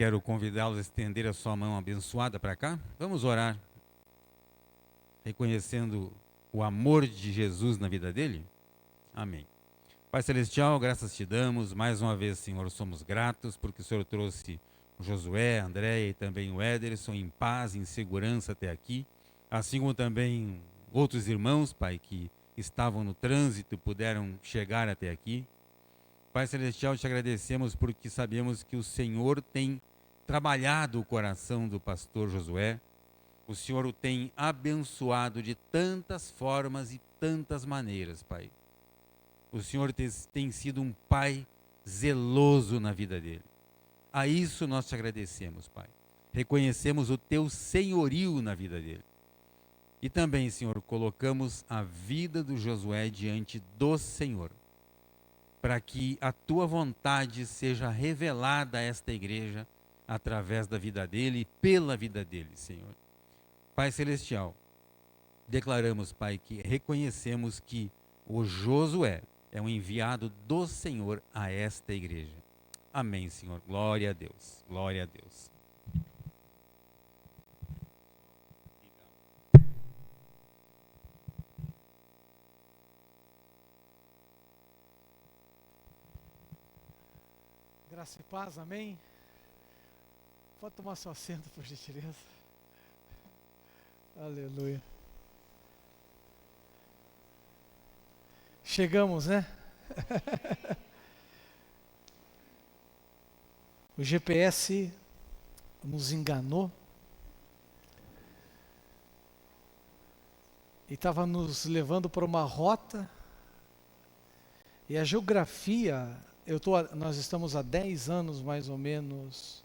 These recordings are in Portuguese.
Quero convidá-los a estender a sua mão abençoada para cá. Vamos orar, reconhecendo o amor de Jesus na vida dele. Amém. Pai Celestial, graças te damos. Mais uma vez, Senhor, somos gratos porque o Senhor trouxe o Josué, a Andréia e também o Ederson em paz, em segurança até aqui. Assim como também outros irmãos, Pai, que estavam no trânsito e puderam chegar até aqui. Pai Celestial, te agradecemos porque sabemos que o Senhor tem trabalhado o coração do pastor Josué. O Senhor o tem abençoado de tantas formas e tantas maneiras, Pai. O Senhor tem sido um Pai zeloso na vida dele. A isso nós te agradecemos, Pai. Reconhecemos o teu senhorio na vida dele. E também, Senhor, colocamos a vida do Josué diante do Senhor, para que a tua vontade seja revelada a esta igreja através da vida dele e pela vida dele, Senhor. Pai Celestial, declaramos, Pai, que reconhecemos que o Josué é um enviado do Senhor a esta igreja. Amém, Senhor. Glória a Deus. Glória a Deus. Graça e paz, amém? Pode tomar seu assento, por gentileza. Aleluia. Chegamos, né? O GPS nos enganou e estava nos levando para uma rota, e a geografia, nós estamos há 10 anos mais ou menos,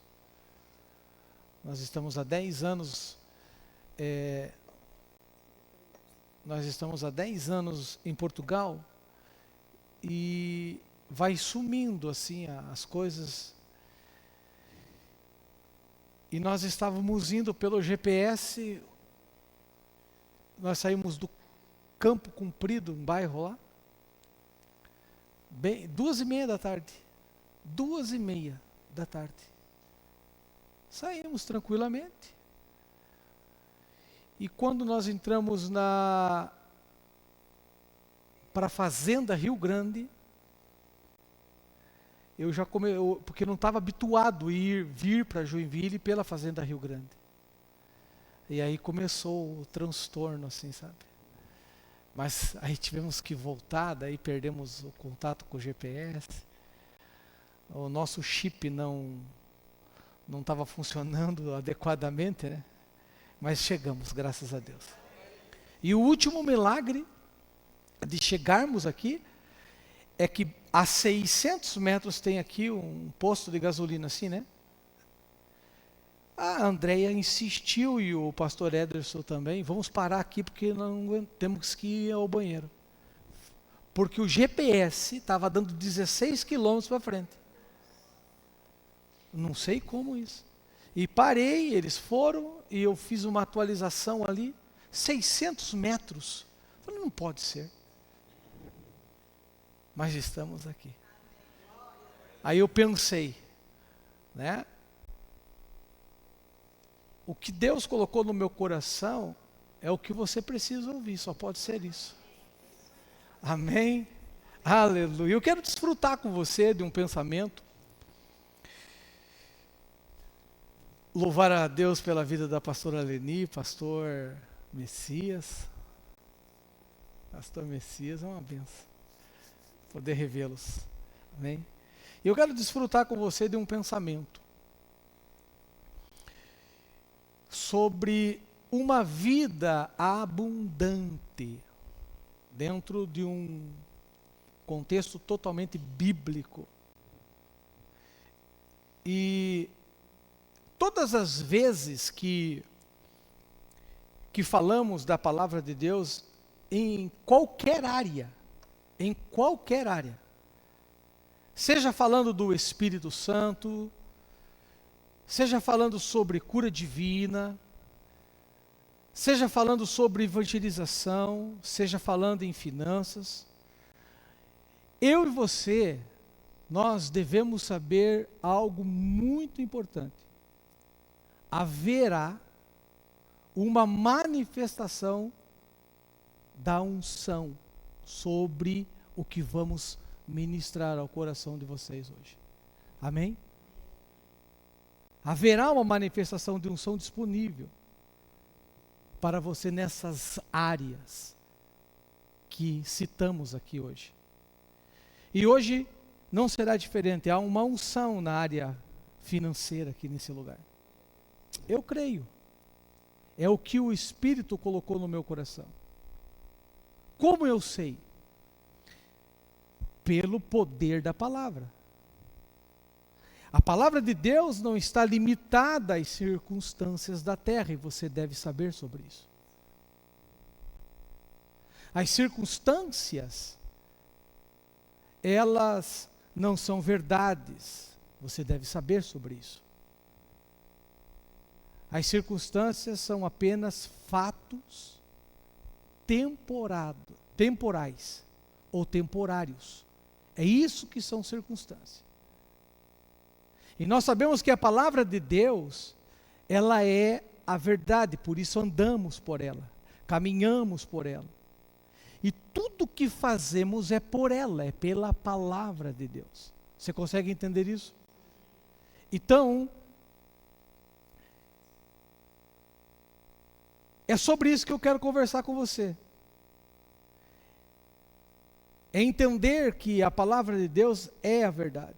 nós estamos há 10 anos em Portugal, e vai sumindo assim as coisas. E nós estávamos indo pelo GPS, nós saímos do Campo Comprido, um bairro lá, bem, 2:30 da tarde. 2:30 da tarde. Saímos tranquilamente. E quando nós entramos para a Fazenda Rio Grande, porque não estava habituado a vir para Joinville pela Fazenda Rio Grande. E aí começou o transtorno, assim, sabe? Mas aí tivemos que voltar, daí perdemos o contato com o GPS. O nosso chip não estava funcionando adequadamente, né? Mas chegamos, graças a Deus. E o último milagre de chegarmos aqui é que a 600 metros tem aqui um posto de gasolina assim, né? A Andréia insistiu e o pastor Ederson também, vamos parar aqui porque temos que ir ao banheiro. Porque o GPS estava dando 16 quilômetros para frente. Não sei como isso. E parei, eles foram e eu fiz uma atualização ali, 600 metros. Eu falei, não pode ser. Mas estamos aqui. Aí eu pensei, né? O que Deus colocou no meu coração é o que você precisa ouvir, só pode ser isso. Amém? Aleluia. Eu quero desfrutar com você de um pensamento. Louvar a Deus pela vida da pastora Leni, pastor Messias. Pastor Messias é uma benção. Poder revê-los. Amém? E eu quero desfrutar com você de um pensamento sobre uma vida abundante dentro de um contexto totalmente bíblico. E todas as vezes que falamos da palavra de Deus em qualquer área, seja falando do Espírito Santo, seja falando sobre cura divina, seja falando sobre evangelização, seja falando em finanças, eu e você, nós devemos saber algo muito importante. haverá uma manifestação da unção sobre o que vamos ministrar ao coração de vocês hoje. Amém? Haverá uma manifestação de unção disponível para você nessas áreas que citamos aqui hoje. E hoje não será diferente, há uma unção na área financeira aqui nesse lugar. Eu creio. É o que o Espírito colocou no meu coração. Como eu sei? Pelo poder da palavra. A palavra de Deus não está limitada às circunstâncias da terra, e você deve saber sobre isso. As circunstâncias, elas não são verdades, você deve saber sobre isso. As circunstâncias são apenas fatos temporais ou temporários. É isso que são circunstâncias. E nós sabemos que a palavra de Deus, ela é a verdade, por isso andamos por ela, caminhamos por ela. E tudo que fazemos é por ela, é pela palavra de Deus. Você consegue entender isso? Então, é sobre isso que eu quero conversar com você. É entender que a palavra de Deus é a verdade.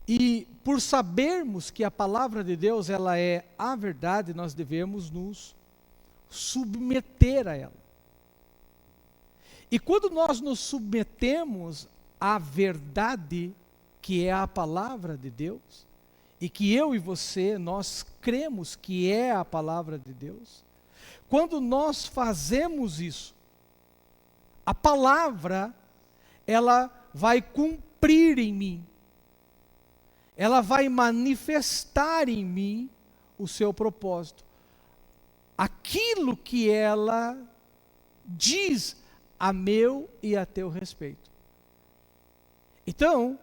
E por sabermos que a palavra de Deus ela é a verdade, nós devemos nos submeter a ela. E quando nós nos submetemos à verdade, que é a palavra de Deus, e que eu e você, nós cremos que é a palavra de Deus, quando nós fazemos isso, a palavra, ela vai cumprir em mim, ela vai manifestar em mim o seu propósito. Aquilo que ela diz a meu e a teu respeito. Então,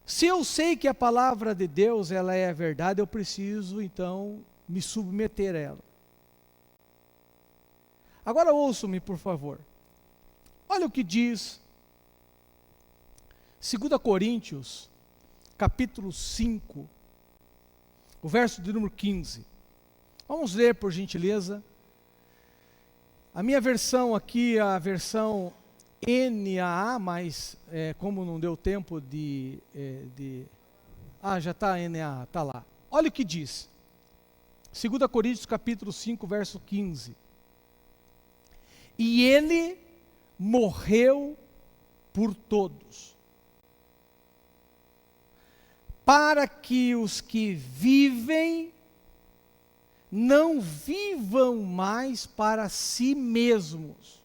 se eu sei que a palavra de Deus ela é a verdade, eu preciso então me submeter a ela. Agora ouçam-me, por favor. Olha o que diz 2 Coríntios, capítulo 5, o verso de número 15. Vamos ler, por gentileza. A minha versão aqui, a versão NAA, mas como não deu tempo já está NAA, está lá. Olha o que diz. 2 Coríntios capítulo 5, verso 15. E ele morreu por todos, para que os que vivem não vivam mais para si mesmos,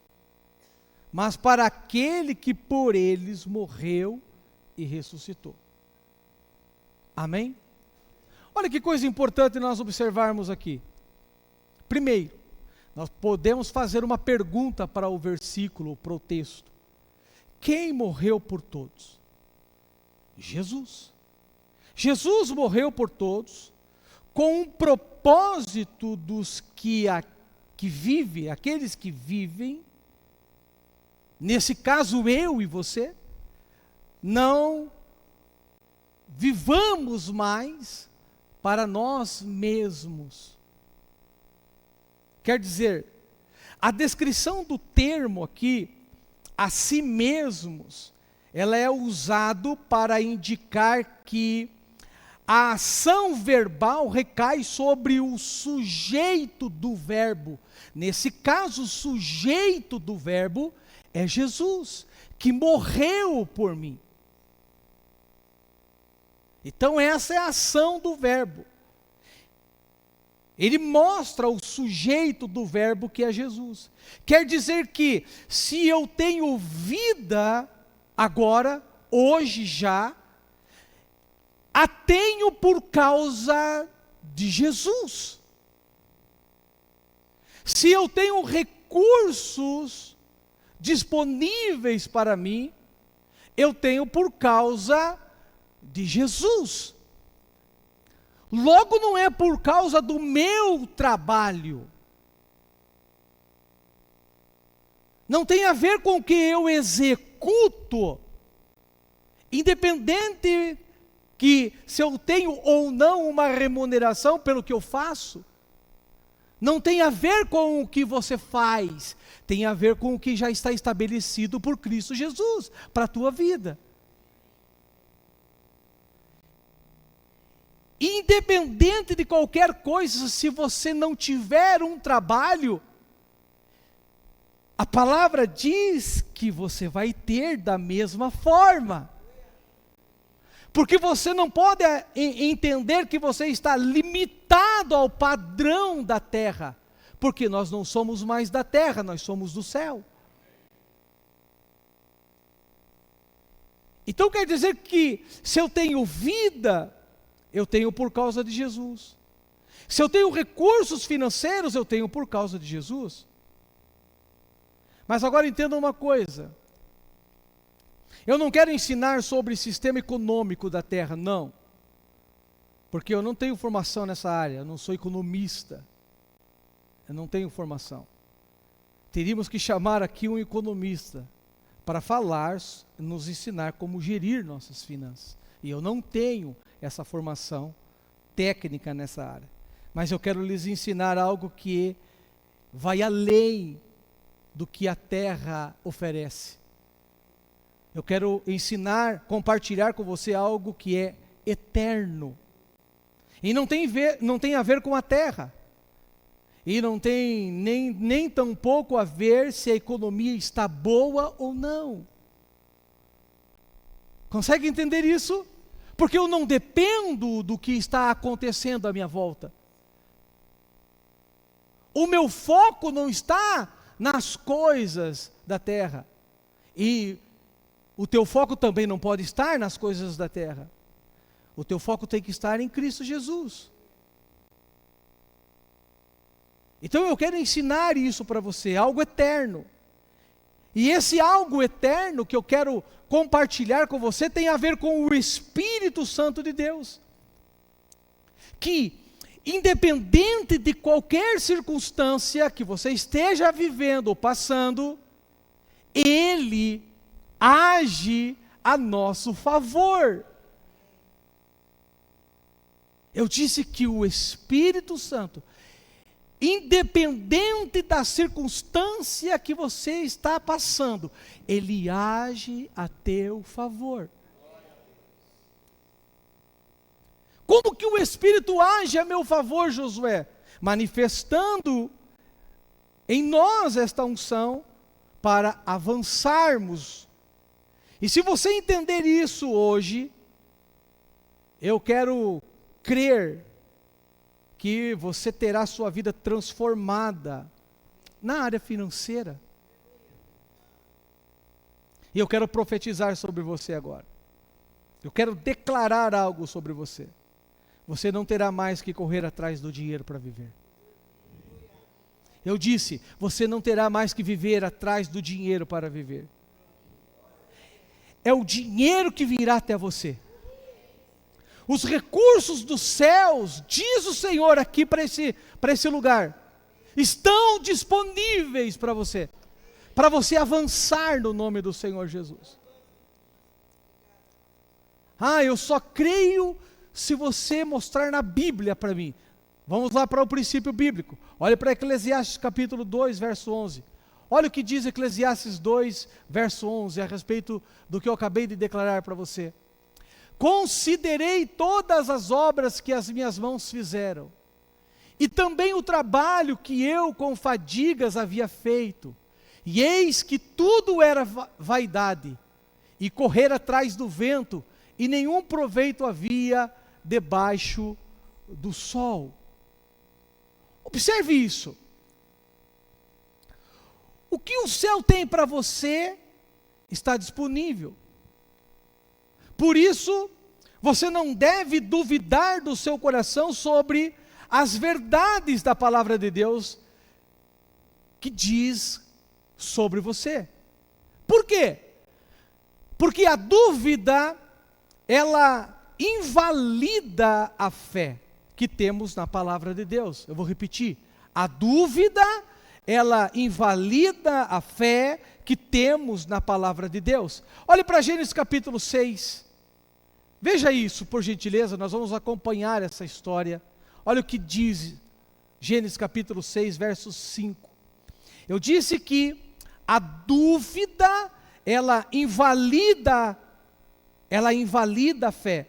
mas para aquele que por eles morreu e ressuscitou. Amém? Olha que coisa importante nós observarmos aqui. Primeiro, nós podemos fazer uma pergunta para o versículo, para o texto. Quem morreu por todos? Jesus. Jesus morreu por todos, com um propósito dos que vivem, aqueles que vivem, nesse caso eu e você, não vivamos mais para nós mesmos. Quer dizer, a descrição do termo aqui, a si mesmos, ela é usado para indicar que a ação verbal recai sobre o sujeito do verbo. Nesse caso, o sujeito do verbo é Jesus, que morreu por mim. Então essa é a ação do verbo. Ele mostra o sujeito do verbo que é Jesus. Quer dizer que se eu tenho vida agora, hoje já, a tenho por causa de Jesus. Se eu tenho recursos disponíveis para mim, eu tenho por causa de Jesus. Logo não é por causa do meu trabalho. Não tem a ver com o que eu executo. Independente que se eu tenho ou não uma remuneração pelo que eu faço. Não tem a ver com o que você faz. Tem a ver com o que já está estabelecido por Cristo Jesus para a tua vida. Independente de qualquer coisa, se você não tiver um trabalho, a palavra diz que você vai ter da mesma forma. Porque você não pode entender que você está limitado ao padrão da terra. Porque nós não somos mais da terra, nós somos do céu. Então quer dizer que se eu tenho vida, eu tenho por causa de Jesus. Se eu tenho recursos financeiros, eu tenho por causa de Jesus. Mas agora entenda uma coisa. Eu não quero ensinar sobre o sistema econômico da terra, não. Porque eu não tenho formação nessa área, eu não sou economista. Eu não tenho formação. Teríamos que chamar aqui um economista para falar, nos ensinar como gerir nossas finanças. E eu não tenho essa formação técnica nessa área. Mas eu quero lhes ensinar algo que vai além do que a terra oferece. Eu quero ensinar, compartilhar com você algo que é eterno. E não tem a ver com a terra. E não tem nem tampouco a ver se a economia está boa ou não. Consegue entender isso? Porque eu não dependo do que está acontecendo à minha volta. O meu foco não está nas coisas da terra. E o teu foco também não pode estar nas coisas da terra. O teu foco tem que estar em Cristo Jesus. Então eu quero ensinar isso para você, algo eterno. E esse algo eterno que eu quero compartilhar com você tem a ver com o Espírito Santo de Deus. Que, independente de qualquer circunstância que você esteja vivendo ou passando, Ele age a nosso favor. Eu disse que o Espírito Santo, independente da circunstância que você está passando, Ele age a teu favor. Como que o Espírito age a meu favor, Josué? Manifestando em nós esta unção para avançarmos. E se você entender isso hoje, eu quero crer que você terá sua vida transformada na área financeira. E eu quero profetizar sobre você agora. Eu quero declarar algo sobre você. Você não terá mais que correr atrás do dinheiro para viver. Eu disse, você não terá mais que viver atrás do dinheiro para viver. É o dinheiro que virá até você. Os recursos dos céus, diz o Senhor aqui para esse lugar, estão disponíveis para você avançar no nome do Senhor Jesus. Eu só creio se você mostrar na Bíblia para mim. Vamos lá para o princípio bíblico. Olha para Eclesiastes capítulo 2, verso 11. Olha o que diz Eclesiastes 2, verso 11, a respeito do que eu acabei de declarar para você. Considerei todas as obras que as minhas mãos fizeram, e também o trabalho que eu com fadigas havia feito, e eis que tudo era vaidade, e correr atrás do vento, e nenhum proveito havia debaixo do sol. Observe isso. O que o céu tem para você está disponível. Por isso, você não deve duvidar do seu coração sobre as verdades da palavra de Deus que diz sobre você. Por quê? Porque a dúvida, ela invalida a fé. que temos na palavra de Deus. Eu vou repetir. A dúvida, ela invalida a fé que temos na palavra de Deus. Olhe para Gênesis capítulo 6. Veja isso, por gentileza, nós vamos acompanhar essa história. Olha o que diz Gênesis capítulo 6, verso 5. Eu disse que a dúvida, ela invalida a fé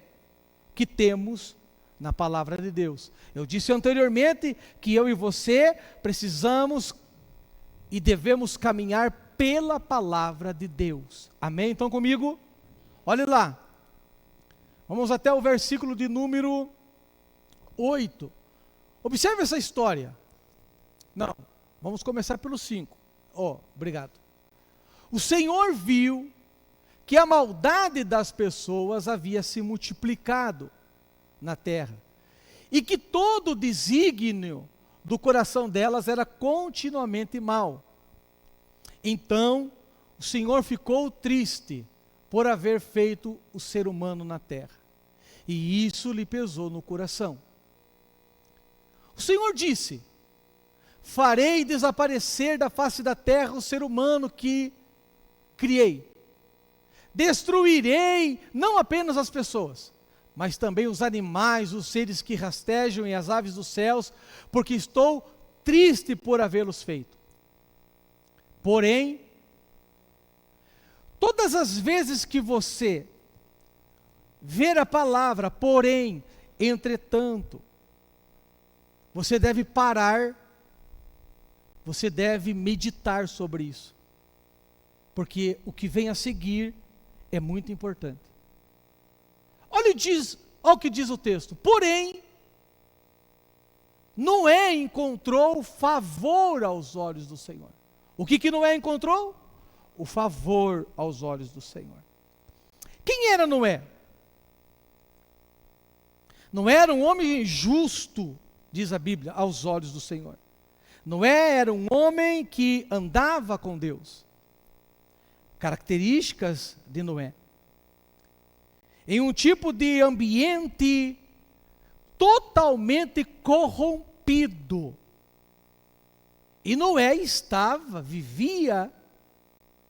que temos na palavra de Deus. Eu disse anteriormente que eu e você precisamos e devemos caminhar pela palavra de Deus. Amém? Então comigo, olhe lá. Vamos até o versículo de número 8. Observe essa história. Não, vamos começar pelo 5. Obrigado. O Senhor viu que a maldade das pessoas havia se multiplicado na terra, e que todo o desígnio do coração delas era continuamente mau. Então, o Senhor ficou triste por haver feito o ser humano na terra, e isso lhe pesou no coração. O Senhor disse: farei desaparecer da face da terra o ser humano que criei. Destruirei não apenas as pessoas, mas também os animais, os seres que rastejam e as aves dos céus, porque estou triste por havê-los feito. Porém, todas as vezes que você ver a palavra porém, entretanto, você deve parar, você deve meditar sobre isso, porque o que vem a seguir é muito importante. Olha o que diz o texto. Porém, Noé encontrou favor aos olhos do Senhor. O que Noé encontrou? O favor aos olhos do Senhor. Quem era Noé? Noé era um homem justo, diz a Bíblia, aos olhos do Senhor. Noé era um homem que andava com Deus. Características de Noé: em um tipo de ambiente totalmente corrompido. E Noé vivia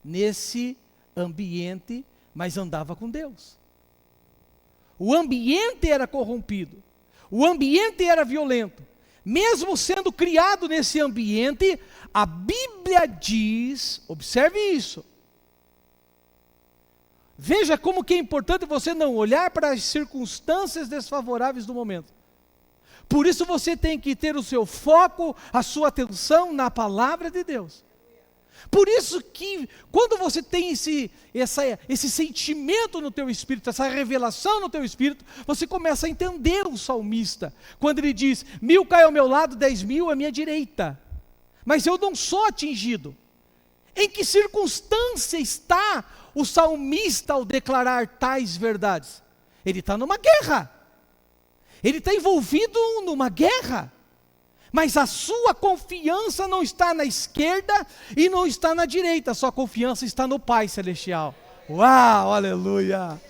nesse ambiente, mas andava com Deus. O ambiente era corrompido, o ambiente era violento. Mesmo sendo criado nesse ambiente, a Bíblia diz, observe isso, veja como que é importante você não olhar para as circunstâncias desfavoráveis do momento. Por isso você tem que ter o seu foco, a sua atenção na palavra de Deus. Por isso que quando você tem esse sentimento no teu espírito, essa revelação no teu espírito, você começa a entender o salmista, quando ele diz: 1000 cai ao meu lado, 10.000 à minha direita, mas eu não sou atingido. Em que circunstância está o salmista ao declarar tais verdades? Ele está numa guerra, ele está envolvido numa guerra, mas a sua confiança não está na esquerda e não está na direita, a sua confiança está no Pai Celestial. Uau, aleluia!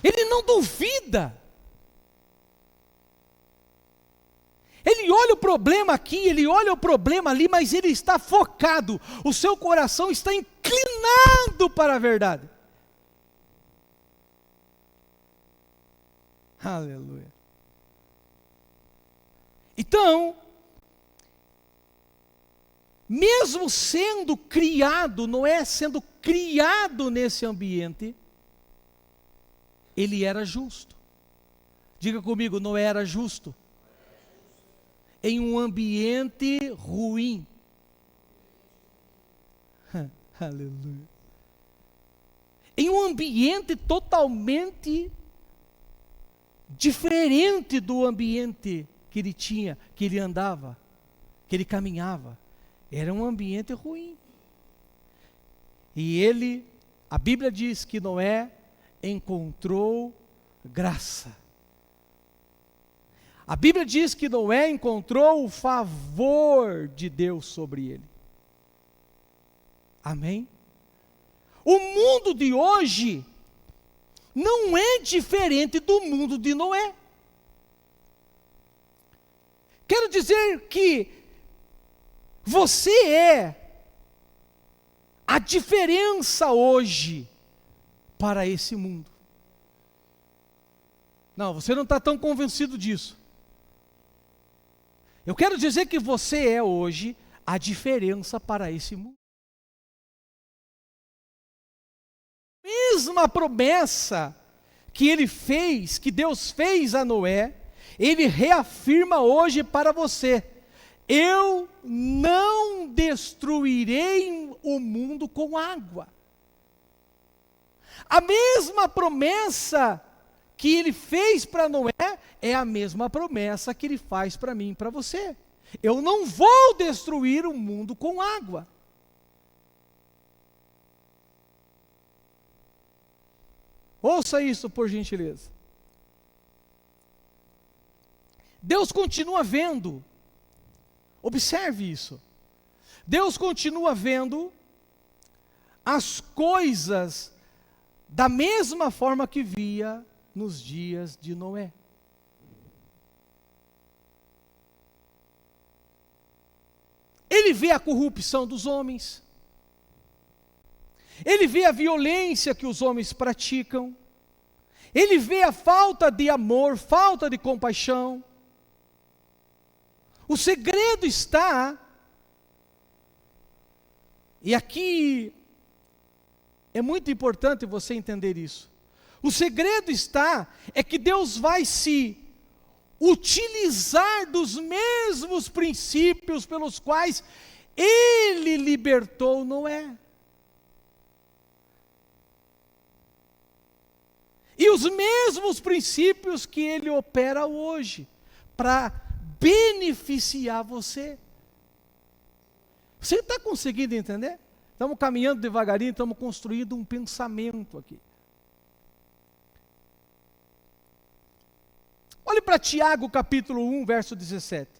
Ele não duvida. Ele olha o problema aqui, ele olha o problema ali, mas ele está focado. O seu coração está inclinado para a verdade. Aleluia. Então, mesmo sendo criado, Noé sendo criado nesse ambiente, ele era justo. Diga comigo, Noé era justo. Em um ambiente ruim. Aleluia. Em um ambiente totalmente diferente do ambiente que ele tinha, que ele andava, que ele caminhava. Era um ambiente ruim. E a Bíblia diz que Noé encontrou graça. A Bíblia diz que Noé encontrou o favor de Deus sobre ele. Amém? O mundo de hoje não é diferente do mundo de Noé. Quero dizer que você é a diferença hoje para esse mundo. Não, você não está tão convencido disso. Eu quero dizer que você é hoje a diferença para esse mundo. Mesma promessa que ele fez, que Deus fez a Noé, ele reafirma hoje para você: eu não destruirei o mundo com água. A mesma promessa que ele fez para Noé é a mesma promessa que ele faz para mim e para você. Eu não vou destruir o mundo com água. Ouça isso, por gentileza. Deus continua vendo. Observe isso. Deus continua vendo as coisas da mesma forma que via nos dias de Noé. Ele vê a corrupção dos homens. Ele vê a violência que os homens praticam. Ele vê a falta de amor, falta de compaixão. O segredo está, e aqui é muito importante você entender isso. O segredo está, é que Deus vai se utilizar dos mesmos princípios pelos quais Ele libertou Noé. E os mesmos princípios que Ele opera hoje, para beneficiar você. Você está conseguindo entender? Estamos caminhando devagarinho, estamos construindo um pensamento aqui. Olhe para Tiago capítulo 1, verso 17.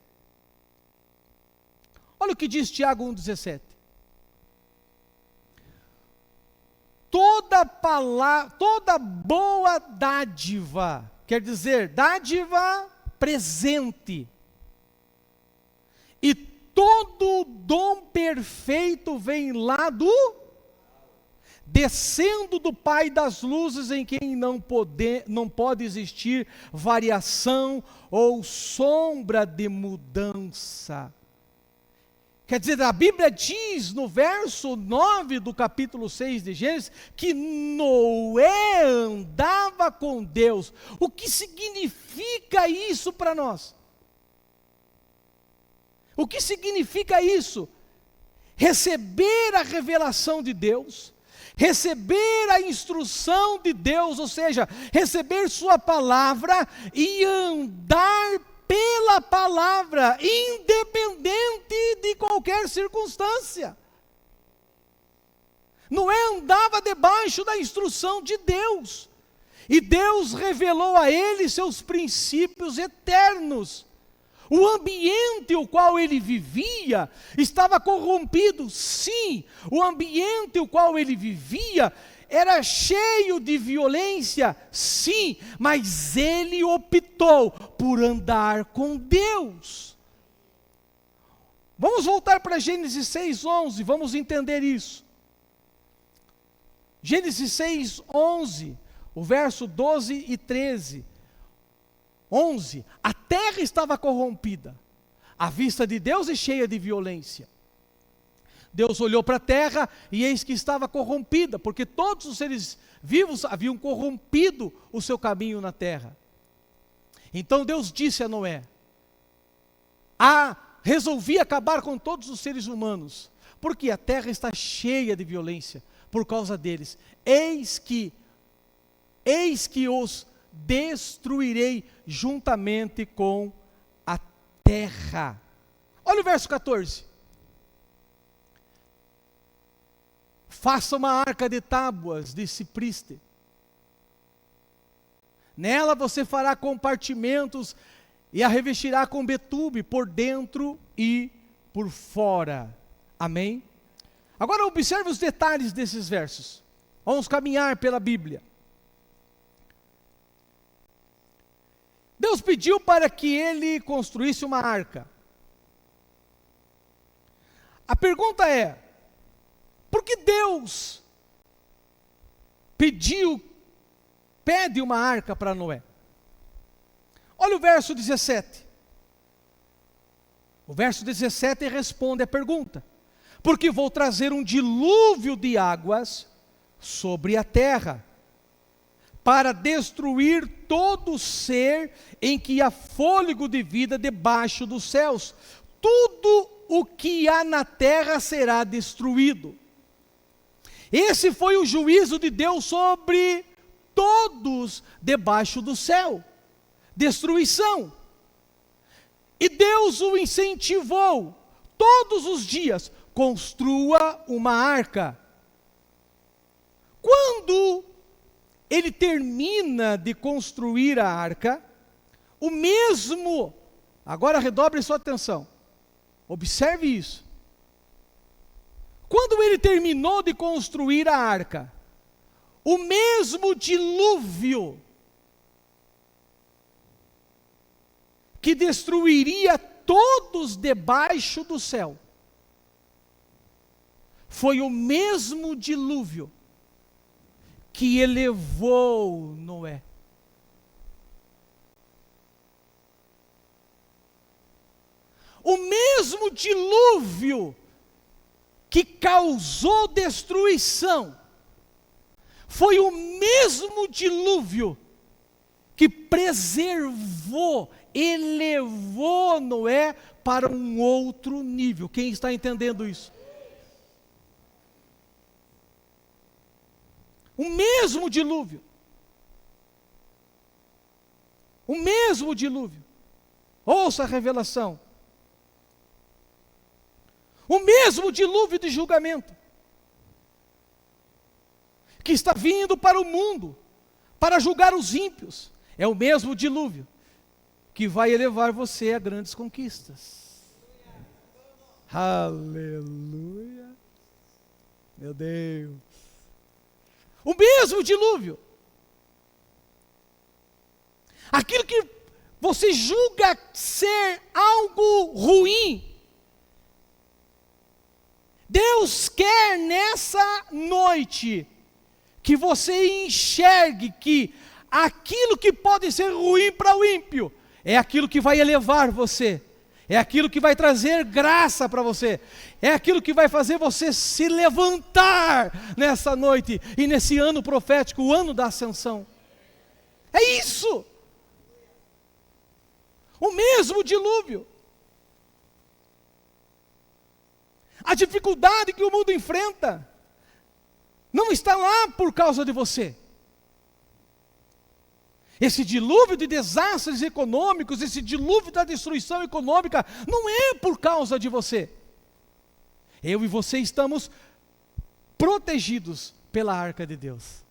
Olha o que diz Tiago 1, 17. Toda boa dádiva, quer dizer, dádiva presente, e todo dom perfeito vem lá descendo do Pai das luzes, em quem não pode existir variação ou sombra de mudança. Quer dizer, a Bíblia diz no verso 9 do capítulo 6 de Gênesis, que Noé andava com Deus. O que significa isso para nós? O que significa isso? Receber a revelação de Deus, receber a instrução de Deus, ou seja, receber sua palavra e andar pela palavra, independente de qualquer circunstância. Noé andava debaixo da instrução de Deus, e Deus revelou a ele seus princípios eternos. O ambiente o qual ele vivia estava corrompido, sim. O ambiente o qual ele vivia era cheio de violência, sim. Mas ele optou por andar com Deus. Vamos voltar para Gênesis 6:11, vamos entender isso. Gênesis 6:11, o verso 12 e 13. 11, a terra estava corrompida, à vista de Deus e cheia de violência. Deus olhou para a terra e eis que estava corrompida, porque todos os seres vivos haviam corrompido o seu caminho na terra. Então Deus disse a Noé: resolvi acabar com todos os seres humanos, porque a terra está cheia de violência por causa deles. Eis que os destruirei juntamente com a terra. Olha o verso 14. Faça uma arca de tábuas de cipreste. Nela você fará compartimentos e a revestirá com betume por dentro e por fora. Amém? Agora observe os detalhes desses versos. Vamos caminhar pela Bíblia. Deus pediu para que ele construísse uma arca. A pergunta é, por que Deus pede uma arca para Noé? Olha o verso 17. O verso 17 responde a pergunta. Porque vou trazer um dilúvio de águas sobre a terra, para destruir todo ser em que há fôlego de vida debaixo dos céus. Tudo o que há na terra será destruído. Esse foi o juízo de Deus sobre todos debaixo do céu. Destruição. E Deus o incentivou todos os dias: construa uma arca. Quando ele termina de construir a arca, o mesmo, agora redobre sua atenção, observe isso. Quando ele terminou de construir a arca, o mesmo dilúvio que destruiria todos debaixo do céu, foi o mesmo dilúvio que elevou Noé. O mesmo dilúvio que causou destruição, foi o mesmo dilúvio que preservou, elevou Noé para um outro nível. Quem está entendendo isso? O mesmo dilúvio. O mesmo dilúvio. Ouça a revelação. O mesmo dilúvio de julgamento que está vindo para o mundo para julgar os ímpios, é o mesmo dilúvio que vai elevar você a grandes conquistas. Aleluia. Meu Deus. O mesmo dilúvio. Aquilo que você julga ser algo ruim, Deus quer nessa noite que você enxergue que aquilo que pode ser ruim para o ímpio é aquilo que vai elevar você, é aquilo que vai trazer graça para você, é aquilo que vai fazer você se levantar nessa noite e nesse ano profético, o ano da ascensão. É isso. O mesmo dilúvio. A dificuldade que o mundo enfrenta não está lá por causa de você. Esse dilúvio de desastres econômicos, esse dilúvio da destruição econômica, não é por causa de você. Eu e você estamos protegidos pela arca de Deus.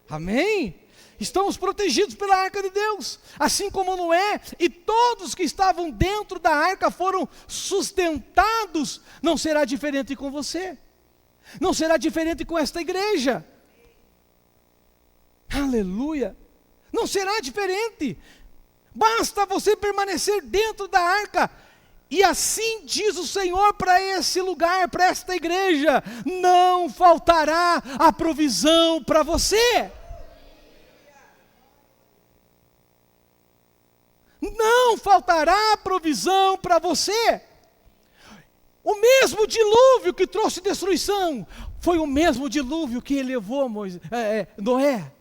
Amém? Estamos protegidos pela arca de Deus, assim como Noé e todos que estavam dentro da arca foram sustentados. Não será diferente com você, não será diferente com esta igreja. Aleluia, não será diferente. Basta você permanecer dentro da arca, e assim diz o Senhor para esse lugar, para esta igreja: não faltará a provisão para você. Não faltará provisão para você. O mesmo dilúvio que trouxe destruição foi o mesmo dilúvio que elevou Noé,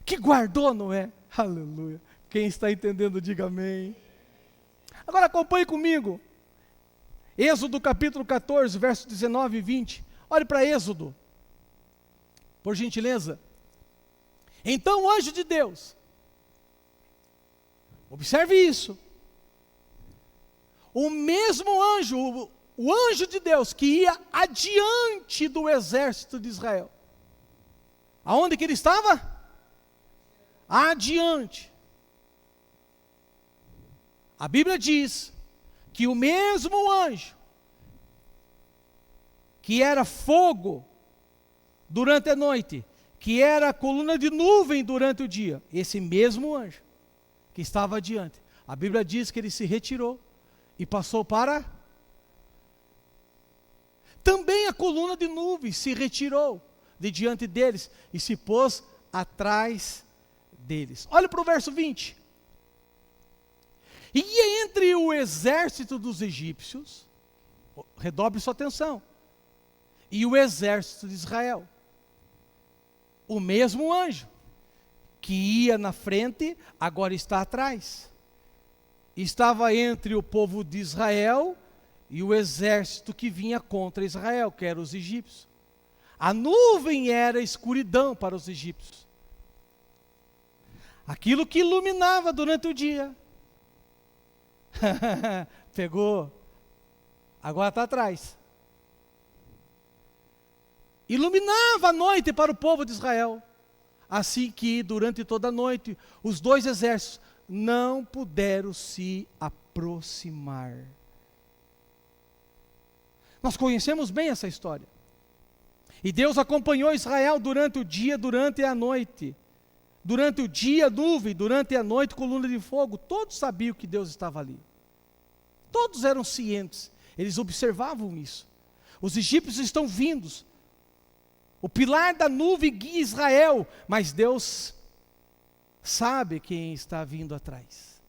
que guardou Noé. Aleluia. Quem está entendendo, diga amém. Agora acompanhe comigo Êxodo capítulo 14, versos 19 e 20. Olhe para Êxodo, por gentileza. Então o anjo de Deus, observe isso, o mesmo anjo, o anjo de Deus que ia adiante do exército de Israel. Aonde que ele estava? Adiante. A Bíblia diz que o mesmo anjo, que era fogo durante a noite, que era coluna de nuvem durante o dia, esse mesmo anjo que estava adiante. A Bíblia diz que ele se retirou e passou para... Também a coluna de nuvem se retirou de diante deles e se pôs atrás deles. Olha para o verso 20. E entre o exército dos egípcios, redobre sua atenção, e o exército de Israel, o mesmo anjo, que ia na frente, agora está atrás. Estava entre o povo de Israel e o exército que vinha contra Israel, que eram os egípcios. A nuvem era escuridão para os egípcios. Aquilo que iluminava durante o dia. Pegou. Agora está atrás. Iluminava a noite para o povo de Israel. Assim que durante toda a noite os dois exércitos não puderam se aproximar. Nós conhecemos bem essa história. E Deus acompanhou Israel durante o dia, durante a noite. Durante o dia, nuvem, durante a noite, coluna de fogo. Todos sabiam que Deus estava ali. Todos eram cientes. Eles observavam isso. Os egípcios estão vindos. O pilar da nuvem guia Israel, mas Deus sabe quem está vindo atrás.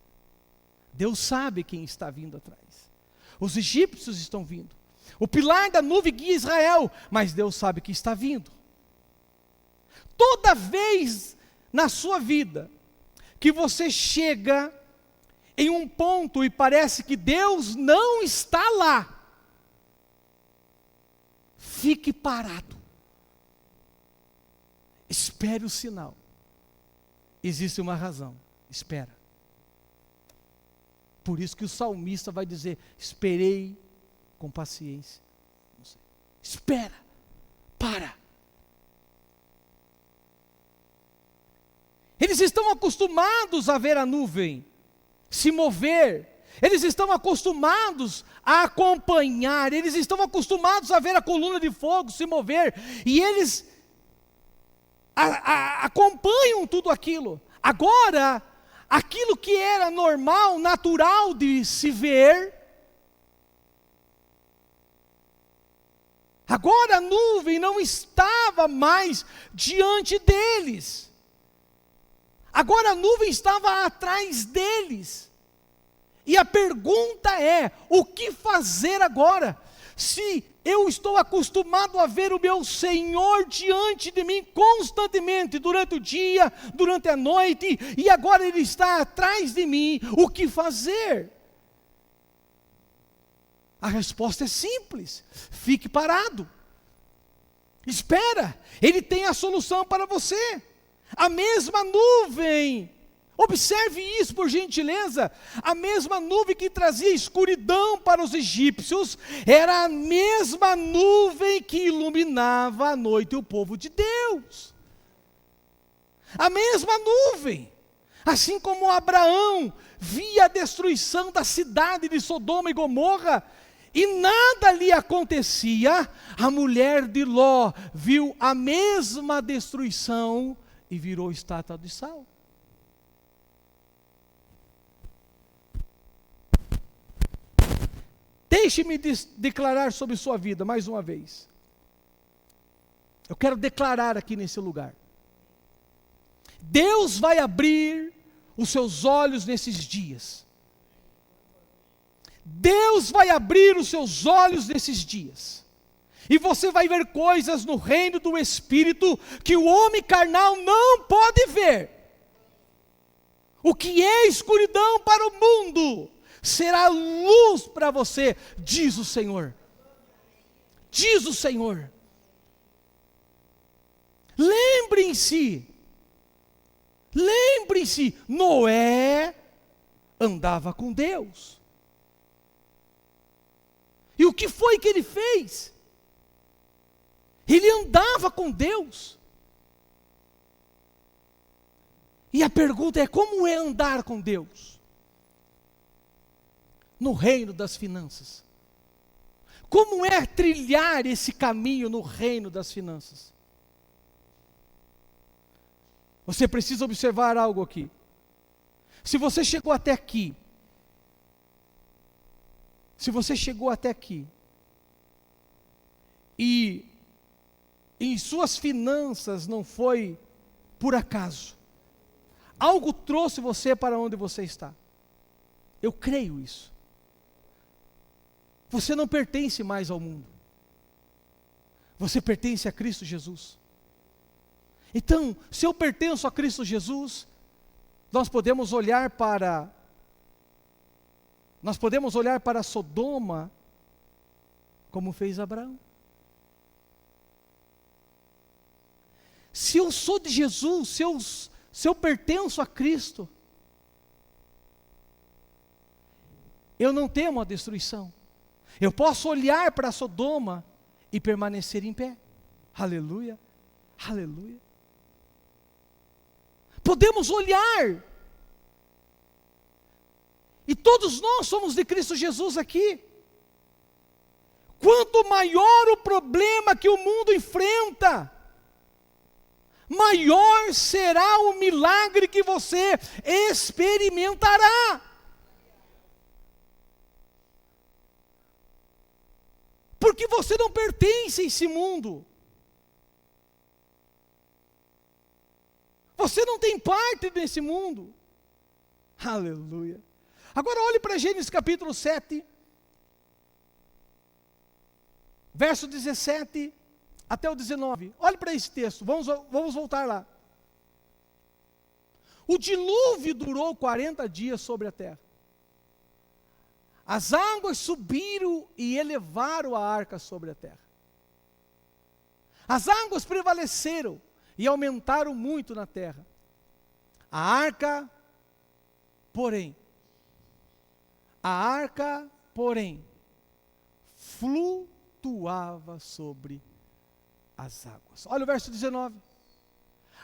Deus sabe quem está vindo atrás. Os egípcios estão vindo. O pilar da nuvem guia Israel, mas Deus sabe que está vindo. Toda vez na sua vida que você chega em um ponto e parece que Deus não está lá, fique parado. Espere o sinal. Existe uma razão. Espera. Por isso que o salmista vai dizer: esperei com paciência. Espera. Para. Eles estão acostumados a ver a nuvem se mover. Eles estão acostumados a acompanhar. Eles estão acostumados a ver a coluna de fogo se mover. E eles acompanham tudo aquilo. Agora, aquilo que era normal, natural de se ver, agora a nuvem não estava mais diante deles. Agora a nuvem estava atrás deles. E a pergunta é: o que fazer agora? Se eu estou acostumado a ver o meu Senhor diante de mim constantemente, durante o dia, durante a noite, e agora Ele está atrás de mim, o que fazer? A resposta é simples: fique parado. Espera, Ele tem a solução para você. A mesma nuvem, observe isso por gentileza, a mesma nuvem que trazia escuridão para os egípcios, era a mesma nuvem que iluminava à noite o povo de Deus. A mesma nuvem, assim como Abraão via a destruição da cidade de Sodoma e Gomorra, e nada lhe acontecia, a mulher de Ló viu a mesma destruição e virou estátua de sal. Deixe-me declarar sobre sua vida mais uma vez. Eu quero declarar aqui nesse lugar. Deus vai abrir os seus olhos nesses dias. Deus vai abrir os seus olhos nesses dias. E você vai ver coisas no reino do Espírito que o homem carnal não pode ver. O que é escuridão para o mundo será luz para você, diz o Senhor. Diz o Senhor. Lembrem-se, Noé andava com Deus. E o que foi que ele fez? Ele andava com Deus. E a pergunta é: como é andar com Deus? No reino das finanças. Como é trilhar esse caminho no reino das finanças? Você precisa observar algo aqui. Se você chegou até aqui, e em suas finanças não foi por acaso, algo trouxe você para onde você está. Eu creio isso. Você não pertence mais ao mundo. Você pertence a Cristo Jesus. Então, se eu pertenço a Cristo Jesus, nós podemos olhar para Sodoma como fez Abraão. Se eu sou de Jesus, se eu pertenço a Cristo, eu não temo a destruição. Eu posso olhar para Sodoma e permanecer em pé. Aleluia, aleluia. Podemos olhar, e todos nós somos de Cristo Jesus aqui. Quanto maior o problema que o mundo enfrenta, maior será o milagre que você experimentará. Porque você não pertence a esse mundo. Você não tem parte desse mundo. Aleluia. Agora olhe para Gênesis capítulo 7, verso 17 até o 19. Olhe para esse texto, vamos voltar lá. O dilúvio durou 40 dias sobre a terra. As águas subiram e elevaram a arca sobre a terra. As águas prevaleceram e aumentaram muito na terra. A arca, porém, flutuava sobre as águas. Olha o verso 19.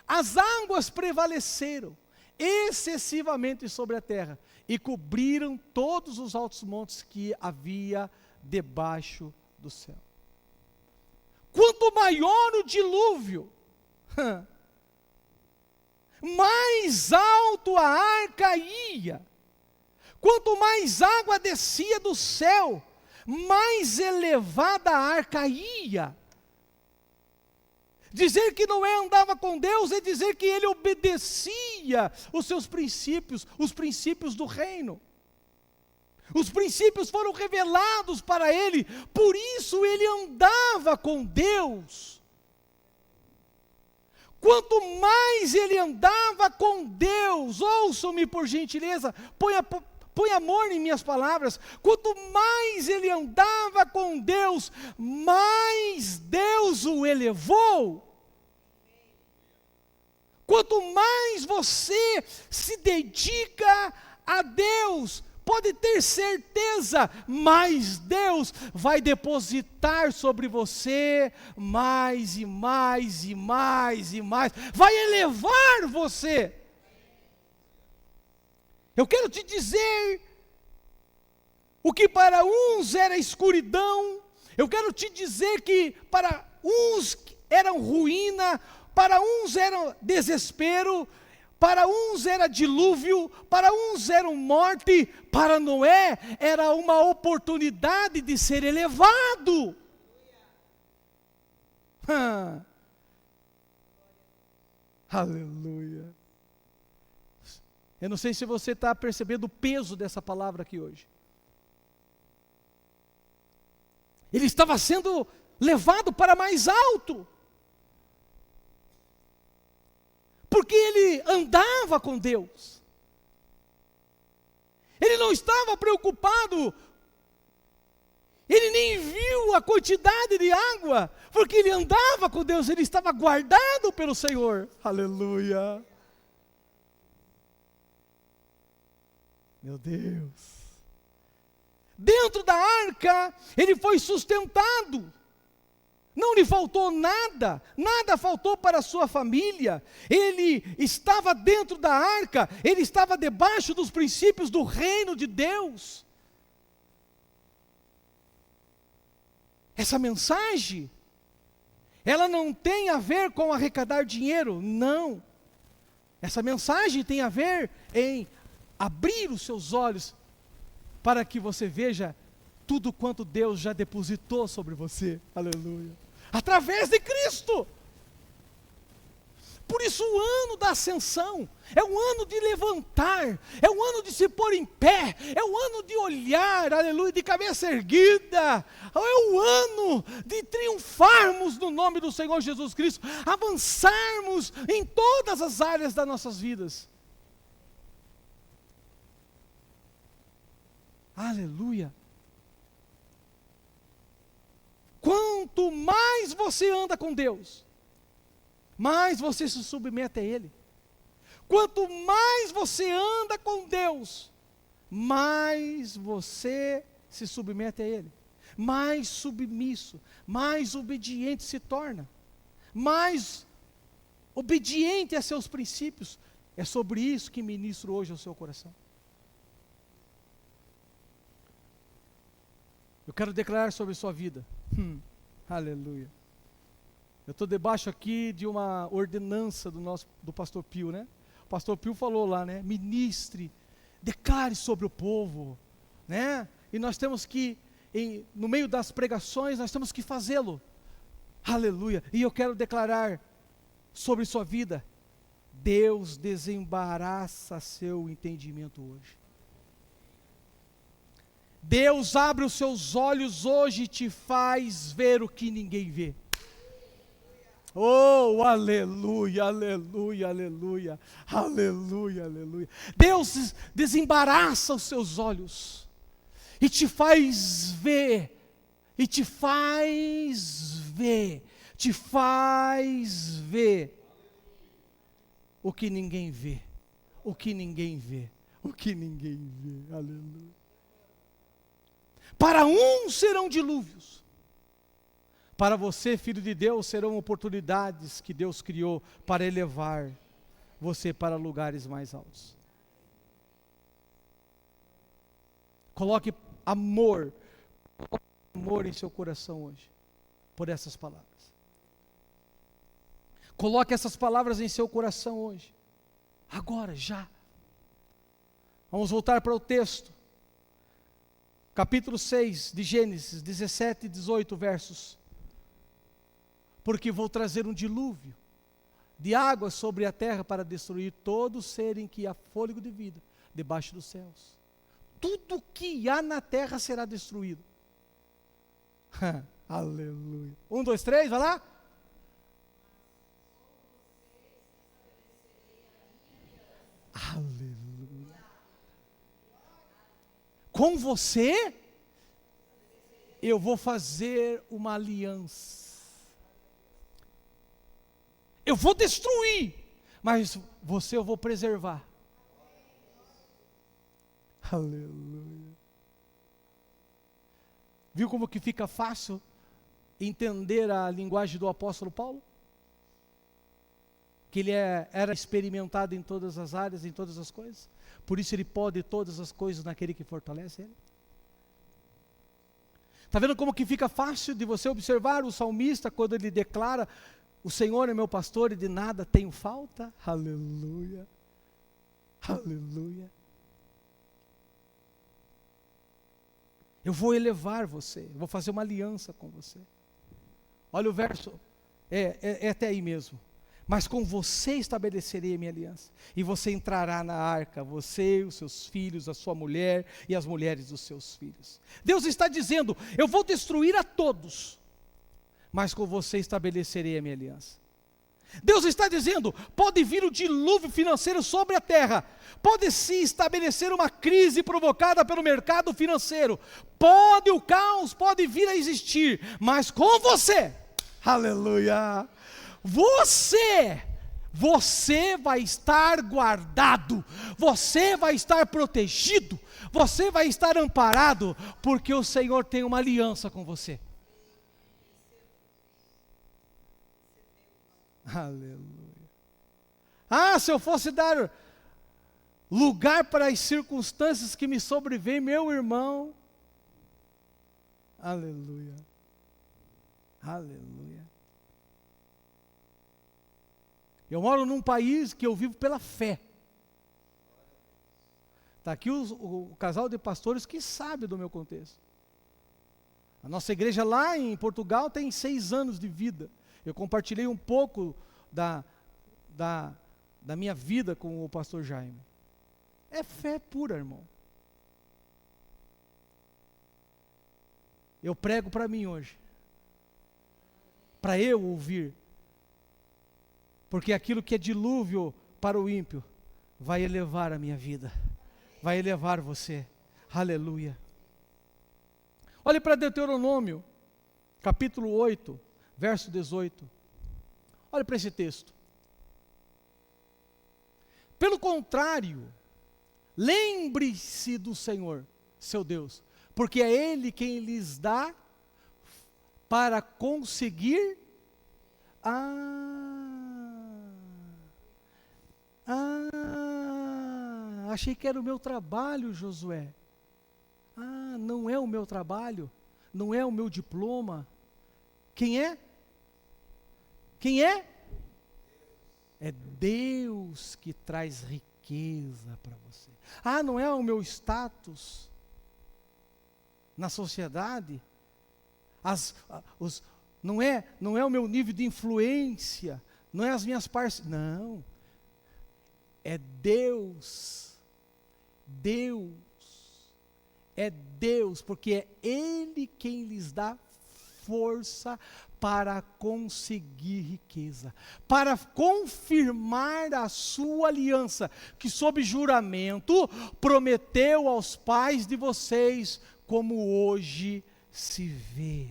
As águas prevaleceram excessivamente sobre a terra e cobriram todos os altos montes que havia debaixo do céu. Quanto maior o dilúvio, mais alto a arca ia. Quanto mais água descia do céu, mais elevada a arca ia. Dizer que Noé andava com Deus é dizer que ele obedecia os seus princípios, os princípios do reino. Os princípios foram revelados para ele, por isso ele andava com Deus. Quanto mais ele andava com Deus, ouçam-me por gentileza, põe amor em minhas palavras. Quanto mais ele andava com Deus, mais Deus o elevou. Quanto mais você se dedica a Deus, pode ter certeza, mais Deus vai depositar sobre você mais e mais e mais e mais, vai elevar você. Eu quero te dizer, o que para uns era escuridão, eu quero te dizer que para uns era ruína, para uns era desespero, para uns era dilúvio, para uns era morte, para Noé era uma oportunidade de ser elevado. Aleluia. Eu não sei se você está percebendo o peso dessa palavra aqui hoje. Ele estava sendo levado para mais alto. Porque ele andava com Deus. Ele não estava preocupado. Ele nem viu a quantidade de água. Porque ele andava com Deus. Ele estava guardado pelo Senhor. Aleluia. Meu Deus. Dentro da arca, ele foi sustentado. Não lhe faltou nada, nada faltou para a sua família. Ele estava dentro da arca, ele estava debaixo dos princípios do reino de Deus. Essa mensagem, ela não tem a ver com arrecadar dinheiro, não. Essa mensagem tem a ver em abrir os seus olhos para que você veja tudo quanto Deus já depositou sobre você. Aleluia. Através de Cristo. Por isso o ano da ascensão é um ano de levantar, é um ano de se pôr em pé, é um ano de olhar, aleluia, de cabeça erguida, é um ano de triunfarmos no nome do Senhor Jesus Cristo, avançarmos em todas as áreas das nossas vidas. Aleluia. Quanto mais você anda com Deus, mais você se submete a Ele. Quanto mais você anda com Deus, mais você se submete a Ele. Mais submisso, mais obediente se torna. Mais obediente a seus princípios. É sobre isso que ministro hoje ao seu coração. Eu quero declarar sobre sua vida. Aleluia. Eu estou debaixo aqui de uma ordenança do pastor Pio, né? O pastor Pio falou lá, né? Ministre, declare sobre o povo, né? E nós temos que, no meio das pregações, nós temos que fazê-lo. Aleluia. E eu quero declarar sobre sua vida: Deus desembaraça seu entendimento hoje. Deus abre os seus olhos hoje e te faz ver o que ninguém vê. Oh, aleluia, aleluia, aleluia, aleluia, aleluia. Deus desembaraça os seus olhos e te faz ver, e te faz ver, te faz ver o que ninguém vê, o que ninguém vê, o que ninguém vê, aleluia. Para uns serão dilúvios. Para você, filho de Deus, serão oportunidades que Deus criou para elevar você para lugares mais altos. Coloque amor em seu coração hoje, por essas palavras. Coloque essas palavras em seu coração hoje, agora, já. Vamos voltar para o texto. Capítulo 6 de Gênesis, 17 e 18 versos. Porque vou trazer um dilúvio de água sobre a terra para destruir todo ser em que há fôlego de vida debaixo dos céus. Tudo que há na terra será destruído. Aleluia. 1, 2, 3, vai lá. Aleluia. Com você, eu vou fazer uma aliança. Eu vou destruir, mas você eu vou preservar. Aleluia. Viu como que fica fácil entender a linguagem do apóstolo Paulo? Que ele era experimentado em todas as áreas, em todas as coisas. Por isso ele pode todas as coisas naquele que fortalece ele. Está vendo como que fica fácil de você observar o salmista quando ele declara: o Senhor é meu pastor e de nada tenho falta? Aleluia, aleluia. Eu vou elevar você, eu vou fazer uma aliança com você. Olha o verso, é até aí mesmo. Mas com você estabelecerei a minha aliança, e você entrará na arca, você, os seus filhos, a sua mulher e as mulheres dos seus filhos. Deus está dizendo: eu vou destruir a todos, mas com você estabelecerei a minha aliança. Deus está dizendo: pode vir o dilúvio financeiro sobre a terra, pode se estabelecer uma crise provocada pelo mercado financeiro, o caos pode vir a existir, mas com você, aleluia, você vai estar guardado, você vai estar protegido, você vai estar amparado, porque o Senhor tem uma aliança com você. Aleluia. Ah, se eu fosse dar lugar para as circunstâncias que me sobrevêm, meu irmão. Aleluia. Aleluia. Eu moro num país que eu vivo pela fé. Está aqui o casal de pastores que sabe do meu contexto. A nossa igreja lá em Portugal tem 6 anos de vida. Eu compartilhei um pouco da minha vida com o pastor Jaime. É fé pura, irmão. Eu prego para mim hoje. Para eu ouvir. Porque aquilo que é dilúvio para o ímpio vai elevar a minha vida. Vai elevar você. Aleluia. Olhe para Deuteronômio, capítulo 8, verso 18. Olhe para esse texto. Pelo contrário, lembre-se do Senhor, seu Deus, porque é Ele quem lhes dá para conseguir. Achei que era o meu trabalho, Josué. Não é o meu trabalho, não é o meu diploma. Quem é? Quem é? É Deus que traz riqueza para você. Não é o meu status na sociedade, não é o meu nível de influência, não é as minhas parcerias, não, é Deus, é Deus, porque é Ele quem lhes dá força para conseguir riqueza, para confirmar a sua aliança, que sob juramento prometeu aos pais de vocês, como hoje se vê.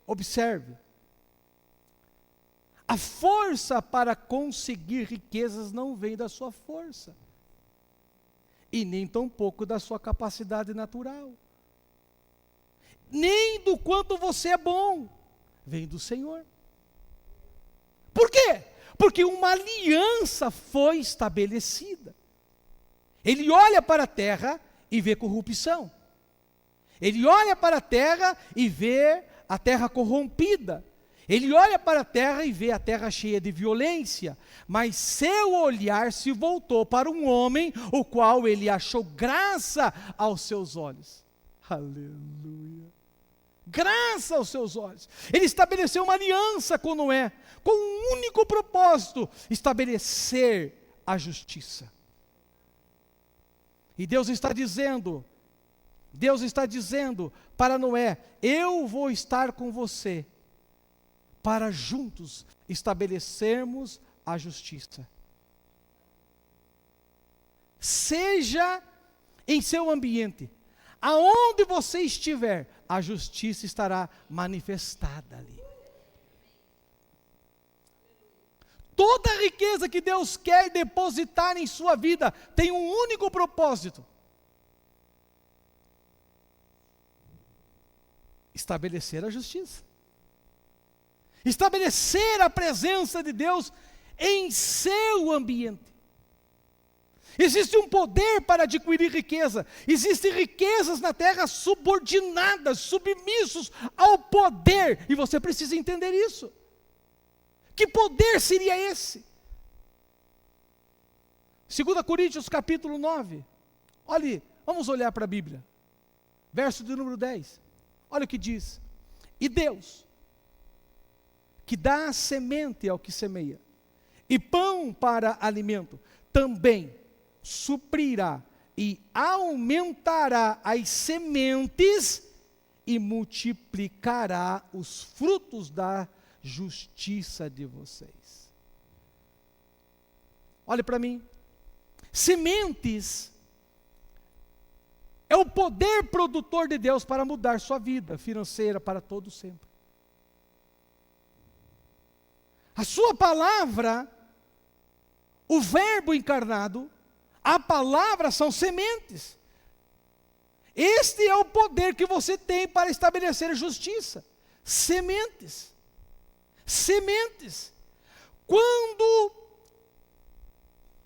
Observe, a força para conseguir riquezas não vem da sua força, e nem tampouco da sua capacidade natural, nem do quanto você é bom, vem do Senhor. Por quê? Porque uma aliança foi estabelecida. Ele olha para a terra e vê corrupção. Ele olha para a terra e vê a terra corrompida. Ele olha para a terra e vê a terra cheia de violência, mas seu olhar se voltou para um homem, o qual ele achou graça aos seus olhos. Aleluia. Graça aos seus olhos. Ele estabeleceu uma aliança com Noé, com um único propósito: estabelecer a justiça. E Deus está dizendo para Noé: eu vou estar com você, para juntos estabelecermos a justiça. Seja em seu ambiente, aonde você estiver, a justiça estará manifestada ali. Toda a riqueza que Deus quer depositar em sua vida tem um único propósito: estabelecer a justiça. Estabelecer a presença de Deus em seu ambiente. Existe um poder para adquirir riqueza. Existem riquezas na terra subordinadas, submissos ao poder. E você precisa entender isso. Que poder seria esse? 2 Coríntios capítulo 9. Olhe, vamos olhar para a Bíblia. Verso de número 10. Olha o que diz. E Deus, que dá semente ao que semeia, e pão para alimento, também suprirá e aumentará as sementes e multiplicará os frutos da justiça de vocês. Olhe para mim. Sementes é o poder produtor de Deus para mudar sua vida financeira para todo sempre. A sua palavra, o verbo encarnado, a palavra são sementes. Este é o poder que você tem para estabelecer justiça. Sementes. Sementes. Quando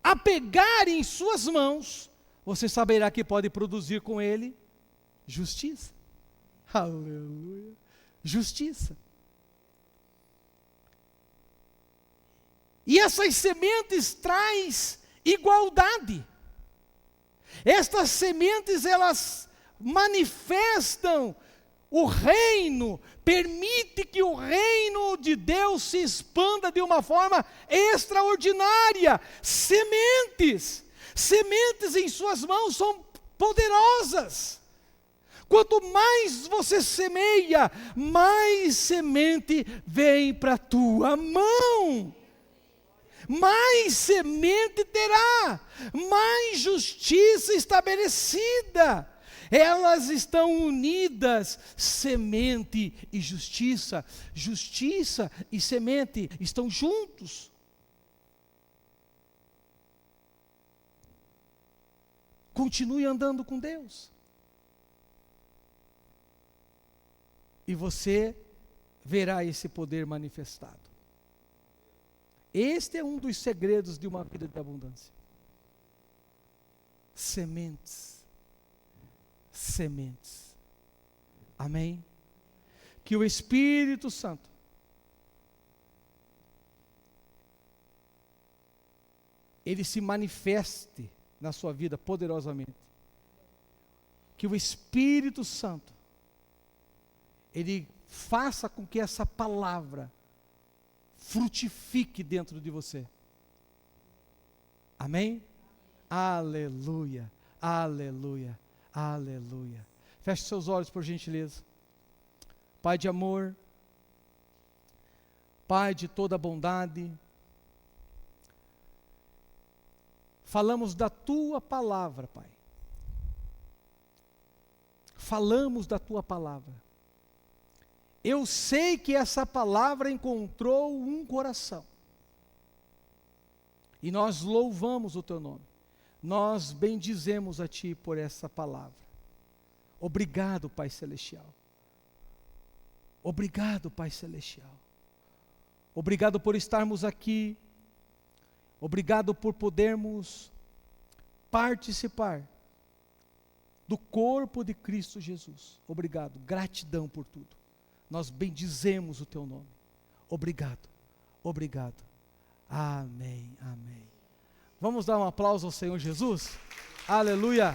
a pegar em suas mãos, você saberá que pode produzir com ele justiça. Aleluia. Justiça. E essas sementes traz igualdade. Estas sementes, elas manifestam o reino, permite que o reino de Deus se expanda de uma forma extraordinária. Sementes em suas mãos são poderosas. Quanto mais você semeia, mais semente vem para a tua mão. Mais semente terá, mais justiça estabelecida. Elas estão unidas, semente e justiça. Justiça e semente estão juntos. Continue andando com Deus. E você verá esse poder manifestado. Este é um dos segredos de uma vida de abundância. Sementes. Sementes. Amém? Que o Espírito Santo ele se manifeste na sua vida poderosamente. Que o Espírito Santo ele faça com que essa palavra frutifique dentro de você. Amém? Aleluia, aleluia, aleluia. Feche seus olhos, por gentileza. Pai de amor, Pai de toda bondade, falamos da Tua palavra, Pai. Falamos da Tua palavra. Eu sei que essa palavra encontrou um coração. E nós louvamos o Teu nome. Nós bendizemos a Ti por essa palavra. Obrigado, Pai Celestial. Obrigado, Pai Celestial. Obrigado por estarmos aqui. Obrigado por podermos participar do corpo de Cristo Jesus. Obrigado, gratidão por tudo. Nós bendizemos o Teu nome. Obrigado, obrigado. Amém, amém. Vamos dar um aplauso ao Senhor Jesus? Aleluia.